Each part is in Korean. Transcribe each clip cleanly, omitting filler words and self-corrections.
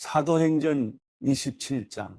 사도행전 27장.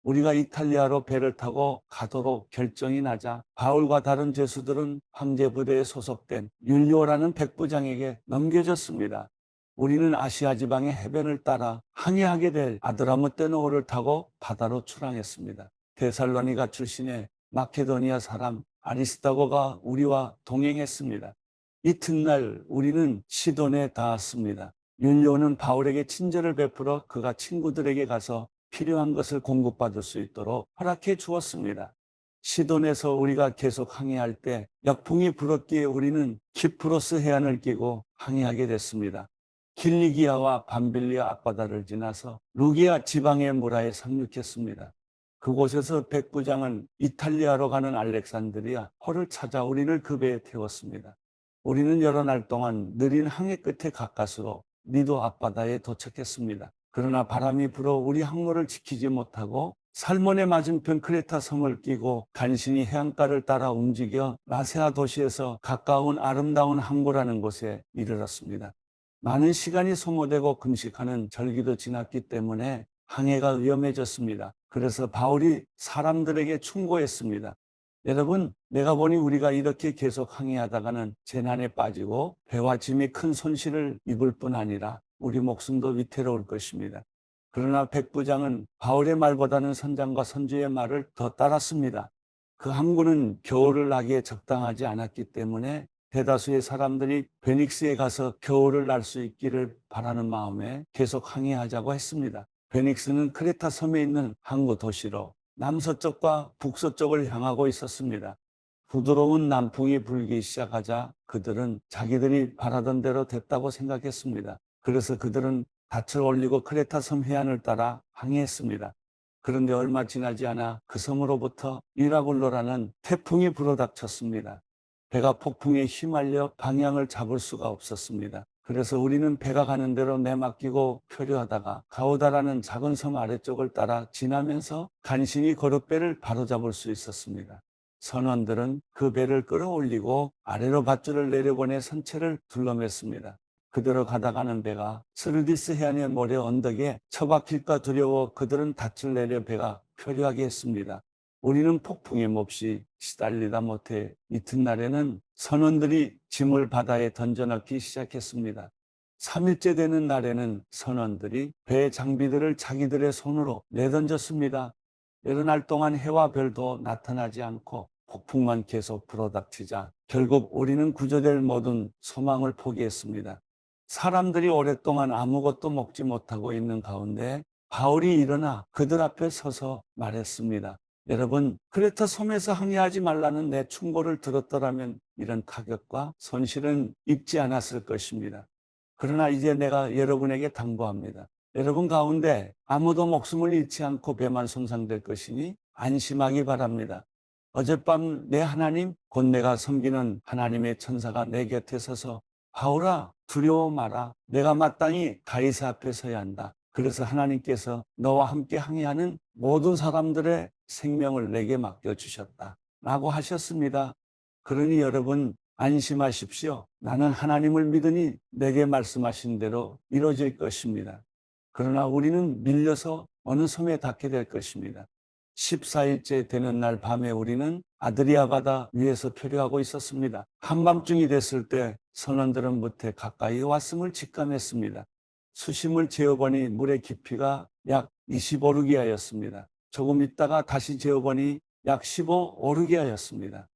우리가 이탈리아로 배를 타고 가도록 결정이 나자 바울과 다른 죄수들은 황제 부대에 소속된 율리오라는 백부장에게 넘겨졌습니다. 우리는 아시아 지방의 해변을 따라 항해하게 될 아드라무떼노호를 타고 바다로 출항했습니다. 데살로니가 출신의 마케도니아 사람 아리스다고가 우리와 동행했습니다. 이튿날 우리는 시돈에 닿았습니다. 율리오는 바울에게 친절을 베풀어 그가 친구들에게 가서 필요한 것을 공급받을 수 있도록 허락해 주었습니다. 시돈에서 우리가 계속 항해할 때 역풍이 불었기에 우리는 키프로스 해안을 끼고 항해하게 됐습니다. 길리기아와 밤빌리아 앞바다를 지나서 루기아 지방의 무라에 상륙했습니다. 그곳에서 백부장은 이탈리아로 가는 알렉산드리아 호를 찾아 우리를 그 배에 태웠습니다. 우리는 여러 날 동안 느린 항해 끝에 가까스로 니도 앞바다에 도착했습니다. 그러나 바람이 불어 우리 항로를 지키지 못하고 살몬의 맞은편 크레타 섬을 끼고 간신히 해안가를 따라 움직여 라세아 도시에서 가까운 아름다운 항구라는 곳에 이르렀습니다. 많은 시간이 소모되고 금식하는 절기도 지났기 때문에 항해가 위험해졌습니다. 그래서 바울이 사람들에게 충고했습니다. 여러분, 내가 보니 우리가 이렇게 계속 항해하다가는 재난에 빠지고 배와 짐이 큰 손실을 입을 뿐 아니라 우리 목숨도 위태로울 것입니다. 그러나 백부장은 바울의 말보다는 선장과 선주의 말을 더 따랐습니다. 그 항구는 겨울을 나기에 적당하지 않았기 때문에 대다수의 사람들이 베닉스에 가서 겨울을 날 수 있기를 바라는 마음에 계속 항해하자고 했습니다. 베닉스는 크레타 섬에 있는 항구 도시로 남서쪽과 북서쪽을 향하고 있었습니다. 부드러운 남풍이 불기 시작하자 그들은 자기들이 바라던 대로 됐다고 생각했습니다. 그래서 그들은 닻을 올리고 크레타 섬 해안을 따라 항해했습니다. 그런데 얼마 지나지 않아 그 섬으로부터 이라굴로라는 태풍이 불어닥쳤습니다. 배가 폭풍에 휘말려 방향을 잡을 수가 없었습니다. 그래서 우리는 배가 가는 대로 내맡기고 표류하다가 가우다라는 작은 섬 아래쪽을 따라 지나면서 간신히 거룻배를 바로잡을 수 있었습니다. 선원들은 그 배를 끌어올리고 아래로 밧줄을 내려보내 선체를 둘러맸습니다. 그대로 가다가는 배가 스르디스 해안의 모래 언덕에 처박힐까 두려워 그들은 닻을 내려 배가 표류하게 했습니다. 우리는 폭풍에 몹시 시달리다 못해 이튿날에는 선원들이 짐을 바다에 던져넣기 시작했습니다. 3일째 되는 날에는 선원들이 배의 장비들을 자기들의 손으로 내던졌습니다. 여러 날 동안 해와 별도 나타나지 않고 폭풍만 계속 불어닥치자 결국 우리는 구조될 모든 소망을 포기했습니다. 사람들이 오랫동안 아무것도 먹지 못하고 있는 가운데 바울이 일어나 그들 앞에 서서 말했습니다. 여러분, 크레타 섬에서 항해하지 말라는 내 충고를 들었더라면 이런 타격과 손실은 입지 않았을 것입니다. 그러나 이제 내가 여러분에게 당부합니다. 여러분 가운데 아무도 목숨을 잃지 않고 배만 손상될 것이니 안심하기 바랍니다. 어젯밤 내 하나님, 곧 내가 섬기는 하나님의 천사가 내 곁에 서서 바울아, 두려워 마라. 내가 마땅히 가이사 앞에 서야 한다. 그래서 하나님께서 너와 함께 항해하는 모든 사람들의 생명을 내게 맡겨주셨다. 라고 하셨습니다. 그러니 여러분 안심하십시오. 나는 하나님을 믿으니 내게 말씀하신 대로 이루어질 것입니다. 그러나 우리는 밀려서 어느 섬에 닿게 될 것입니다. 14일째 되는 날 밤에 우리는 아드리아 바다 위에서 표류하고 있었습니다. 한밤중이 됐을 때 선원들은 무태 가까이 왔음을 직감했습니다. 수심을 재어보니 물의 깊이가 약 25루기아였습니다. 조금 있다가 다시 재어보니 약 15오르기아였습니다.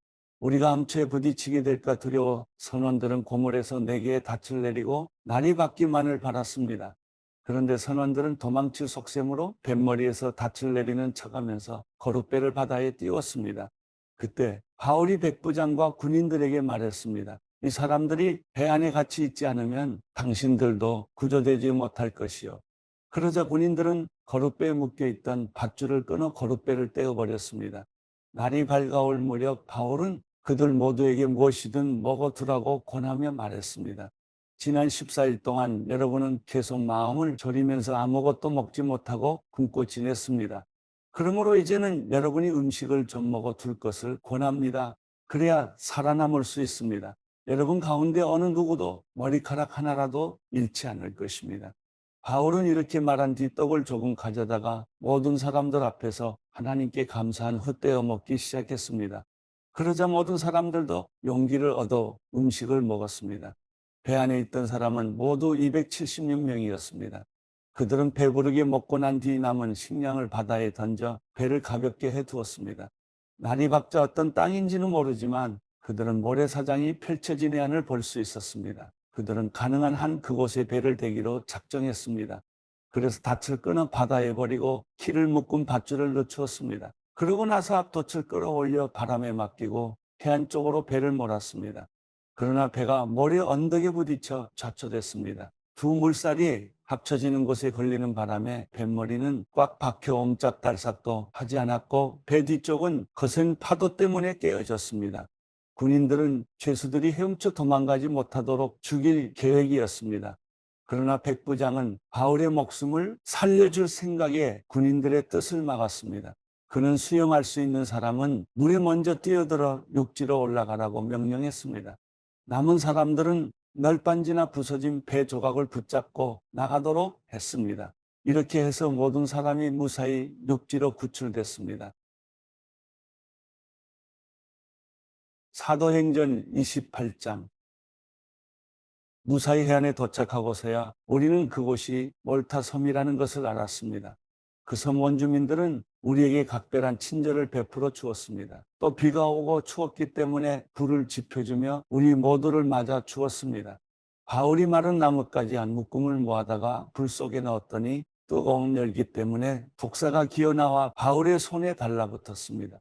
우리가 암초에 부딪히게 될까 두려워 선원들은 고물에서 네 개의 닻을 내리고 날이 밝기만을 바랐습니다. 그런데 선원들은 도망칠 속셈으로 뱃머리에서 닻을 내리는 척하면서 거룻배를 바다에 띄웠습니다. 그때 바울이 백부장과 군인들에게 말했습니다. 이 사람들이 배 안에 같이 있지 않으면 당신들도 구조되지 못할 것이요. 그러자 군인들은 거룻배에 묶여있던 밧줄을 끊어 거룻배를 떼어버렸습니다. 날이 밝아올 무렵 바울은 그들 모두에게 무엇이든 먹어두라고 권하며 말했습니다. 지난 14일 동안 여러분은 계속 마음을 졸이면서 아무것도 먹지 못하고 굶고 지냈습니다. 그러므로 이제는 여러분이 음식을 좀 먹어둘 것을 권합니다. 그래야 살아남을 수 있습니다. 여러분 가운데 어느 누구도 머리카락 하나라도 잃지 않을 것입니다. 바울은 이렇게 말한 뒤 떡을 조금 가져다가 모든 사람들 앞에서 하나님께 감사한 후 떼어 먹기 시작했습니다. 그러자 모든 사람들도 용기를 얻어 음식을 먹었습니다. 배 안에 있던 사람은 모두 276명이었습니다. 그들은 배부르게 먹고 난 뒤 남은 식량을 바다에 던져 배를 가볍게 해두었습니다. 날이 밝자 어떤 땅인지는 모르지만 그들은 모래사장이 펼쳐진 해안을 볼 수 있었습니다. 그들은 가능한 한 그곳에 배를 대기로 작정했습니다. 그래서 닻을 끊어 바다에 버리고 키를 묶은 밧줄을 늦추었습니다. 그러고 나서 앞돛을 끌어올려 바람에 맡기고 해안 쪽으로 배를 몰았습니다. 그러나 배가 모래 언덕에 부딪혀 좌초됐습니다. 두 물살이 합쳐지는 곳에 걸리는 바람에 뱃머리는 꽉 박혀 옴짝달싹도 하지 않았고 배 뒤쪽은 거센 파도 때문에 깨어졌습니다. 군인들은 죄수들이 헤엄쳐 도망가지 못하도록 죽일 계획이었습니다. 그러나 백부장은 바울의 목숨을 살려줄 생각에 군인들의 뜻을 막았습니다. 그는 수영할 수 있는 사람은 물에 먼저 뛰어들어 육지로 올라가라고 명령했습니다. 남은 사람들은 널빤지나 부서진 배 조각을 붙잡고 나가도록 했습니다. 이렇게 해서 모든 사람이 무사히 육지로 구출됐습니다. 사도행전 28장. 무사히 해안에 도착하고서야 우리는 그곳이 몰타 섬이라는 것을 알았습니다. 그 섬 원주민들은 우리에게 각별한 친절을 베풀어 주었습니다. 또 비가 오고 추웠기 때문에 불을 지펴주며 우리 모두를 맞아 주었습니다. 바울이 마른 나뭇가지 한 묶음을 모아다가 불 속에 넣었더니 뜨거운 열기 때문에 독사가 기어나와 바울의 손에 달라붙었습니다.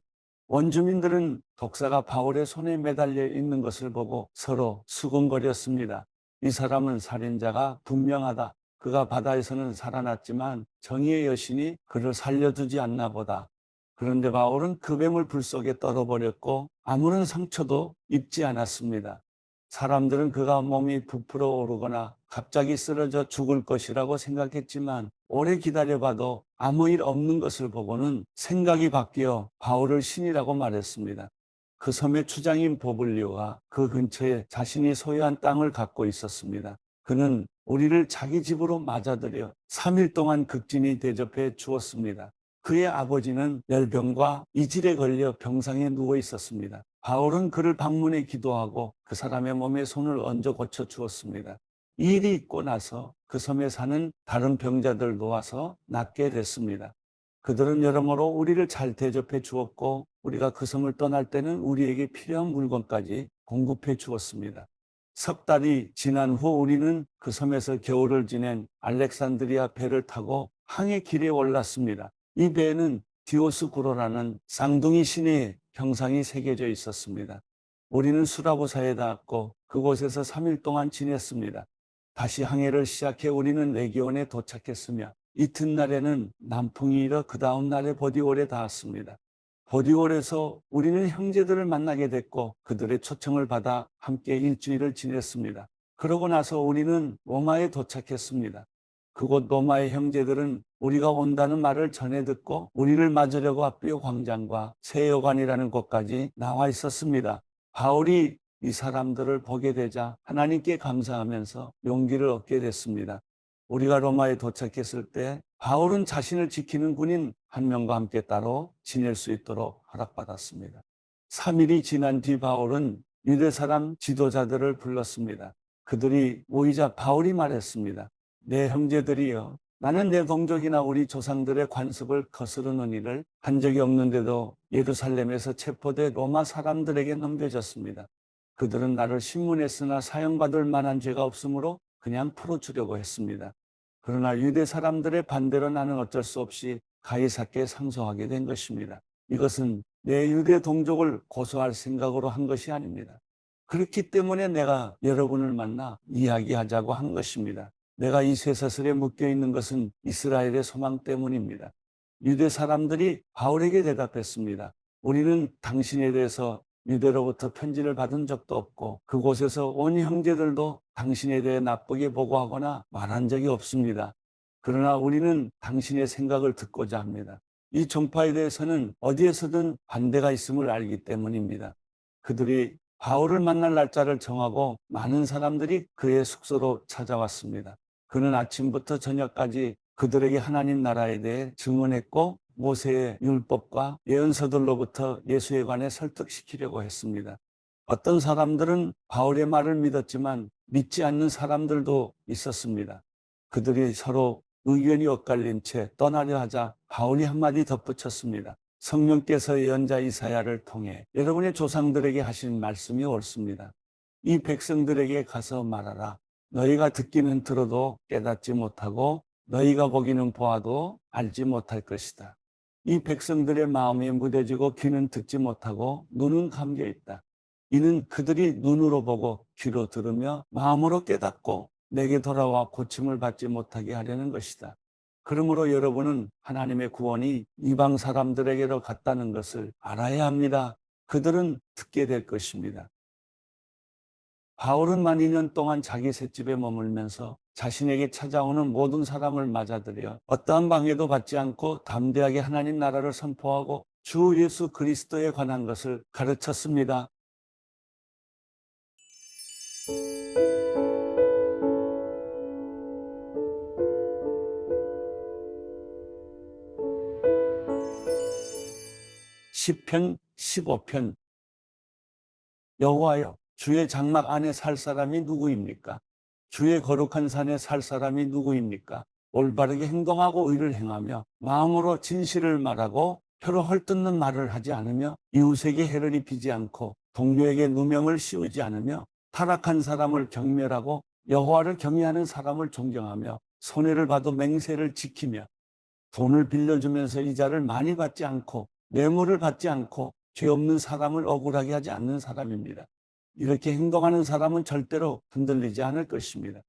원주민들은 독사가 바울의 손에 매달려 있는 것을 보고 서로 수군거렸습니다. 이 사람은 살인자가 분명하다. 그가 바다에서는 살아났지만 정의의 여신이 그를 살려두지 않나 보다. 그런데 바울은 그 뱀을 불 속에 떨어버렸고 아무런 상처도 입지 않았습니다. 사람들은 그가 몸이 부풀어 오르거나 갑자기 쓰러져 죽을 것이라고 생각했지만 오래 기다려봐도 아무 일 없는 것을 보고는 생각이 바뀌어 바울을 신이라고 말했습니다. 그 섬의 추장인 보블리오가 그 근처에 자신이 소유한 땅을 갖고 있었습니다. 그는 우리를 자기 집으로 맞아들여 3일 동안 극진히 대접해 주었습니다. 그의 아버지는 열병과 이질에 걸려 병상에 누워 있었습니다. 바울은 그를 방문해 기도하고 그 사람의 몸에 손을 얹어 고쳐 주었습니다. 이 일이 있고 나서 그 섬에 사는 다른 병자들 놓아서 낫게 됐습니다. 그들은 여러모로 우리를 잘 대접해 주었고 우리가 그 섬을 떠날 때는 우리에게 필요한 물건까지 공급해 주었습니다. 석 달이 지난 후 우리는 그 섬에서 겨울을 지낸 알렉산드리아 배를 타고 항해 길에 올랐습니다. 이 배에는 디오스구로라는 쌍둥이 신의 형상이 새겨져 있었습니다. 우리는 수라보사에 닿았고 그곳에서 3일 동안 지냈습니다. 다시 항해를 시작해 우리는 레기온에 도착했으며 이튿날에는 남풍이 일어 그 다음 날에 보디올에 닿았습니다. 보디올에서 우리는 형제들을 만나게 됐고 그들의 초청을 받아 함께 일주일을 지냈습니다. 그러고 나서 우리는 로마에 도착했습니다. 그곳 로마의 형제들은 우리가 온다는 말을 전해 듣고 우리를 맞으려고 아비오 광장과 세여관이라는 곳까지 나와 있었습니다. 바울이 이 사람들을 보게 되자 하나님께 감사하면서 용기를 얻게 됐습니다. 우리가 로마에 도착했을 때 바울은 자신을 지키는 군인 한 명과 함께 따로 지낼 수 있도록 허락받았습니다. 3일이 지난 뒤 바울은 유대 사람 지도자들을 불렀습니다. 그들이 모이자 바울이 말했습니다. 내 형제들이여, 나는 내 동족이나 우리 조상들의 관습을 거스르는 일을 한 적이 없는데도 예루살렘에서 체포돼 로마 사람들에게 넘겨졌습니다. 그들은 나를 신문에 쓰나 사형받을 만한 죄가 없으므로 그냥 풀어주려고 했습니다. 그러나 유대 사람들의 반대로 나는 어쩔 수 없이 가이사께 상소하게 된 것입니다. 이것은 내 유대 동족을 고소할 생각으로 한 것이 아닙니다. 그렇기 때문에 내가 여러분을 만나 이야기하자고 한 것입니다. 내가 이 쇠사슬에 묶여 있는 것은 이스라엘의 소망 때문입니다. 유대 사람들이 바울에게 대답했습니다. 우리는 당신에 대해서 유대로부터 편지를 받은 적도 없고 그곳에서 온 형제들도 당신에 대해 나쁘게 보고하거나 말한 적이 없습니다. 그러나 우리는 당신의 생각을 듣고자 합니다. 이 종파에 대해서는 어디에서든 반대가 있음을 알기 때문입니다. 그들이 바울을 만날 날짜를 정하고 많은 사람들이 그의 숙소로 찾아왔습니다. 그는 아침부터 저녁까지 그들에게 하나님 나라에 대해 증언했고 모세의 율법과 예언서들로부터 예수에 관해 설득시키려고 했습니다. 어떤 사람들은 바울의 말을 믿었지만 믿지 않는 사람들도 있었습니다. 그들이 서로 의견이 엇갈린 채 떠나려 하자 바울이 한마디 덧붙였습니다. 성령께서 예언자 이사야를 통해 여러분의 조상들에게 하신 말씀이 옳습니다. 이 백성들에게 가서 말하라. 너희가 듣기는 들어도 깨닫지 못하고 너희가 보기는 보아도 알지 못할 것이다. 이 백성들의 마음이 무뎌지고 귀는 듣지 못하고 눈은 감겨 있다. 이는 그들이 눈으로 보고 귀로 들으며 마음으로 깨닫고 내게 돌아와 고침을 받지 못하게 하려는 것이다. 그러므로 여러분은 하나님의 구원이 이방 사람들에게로 갔다는 것을 알아야 합니다. 그들은 듣게 될 것입니다. 바울은 만 2년 동안 자기 셋집에 머물면서 자신에게 찾아오는 모든 사람을 맞아들여 어떠한 방해도 받지 않고 담대하게 하나님 나라를 선포하고 주 예수 그리스도에 관한 것을 가르쳤습니다. 시편 15편. 여호와여, 주의 장막 안에 살 사람이 누구입니까? 주의 거룩한 산에 살 사람이 누구입니까? 올바르게 행동하고 의를 행하며 마음으로 진실을 말하고 혀로 헐뜯는 말을 하지 않으며 이웃에게 해를 입히지 않고 동료에게 누명을 씌우지 않으며 타락한 사람을 경멸하고 여호와를 경외하는 사람을 존경하며 손해를 봐도 맹세를 지키며 돈을 빌려주면서 이자를 많이 받지 않고 뇌물을 받지 않고 죄 없는 사람을 억울하게 하지 않는 사람입니다. 이렇게 행동하는 사람은 절대로 흔들리지 않을 것입니다.